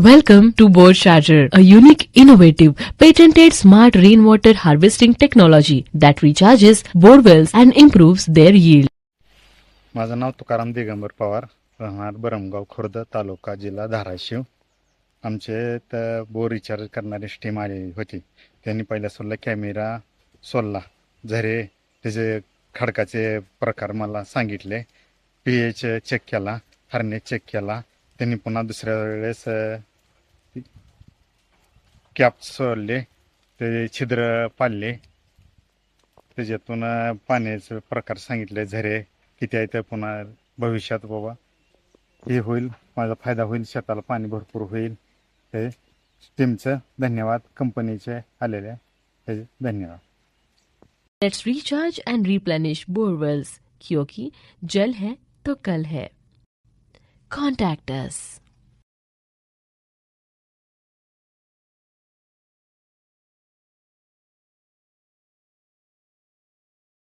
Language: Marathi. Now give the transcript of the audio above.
Welcome to Bore Charger, a unique, innovative, patented smart rainwater harvesting technology that recharges bore wells and improves their yield. माझं नाव तुकाराम दिगंबर पवार, राहणार बरमगाव खुर्द, तालुका जिल्हा धाराशिव. आमचे तर बोर रिचार्ज करणारी स्टीम आली होती. त्यांनी पहिल्या सोडला कॅमेरा, सोडला झरे, त्याचे खडकाचे प्रकार मला सांगितले. pH चेक केला, हार्नेस चेक केला. त्यांनी पुन्हा दुसऱ्या वेळेस कॅप सोडले, ते छिद्र पाडले, त्याच्यातून पाण्याचे प्रकार सांगितले, झरे किती आहे. तर पुन्हा भविष्यात बाबा हे होईल, माझा फायदा होईल, शेताला पाणी भरपूर होईल. हे स्टीमचं धन्यवाद, कंपनीचे आलेले हे धन्यवाद. Let's recharge and replenish bore wells, क्योंकि जल है तो कल है. Contact us.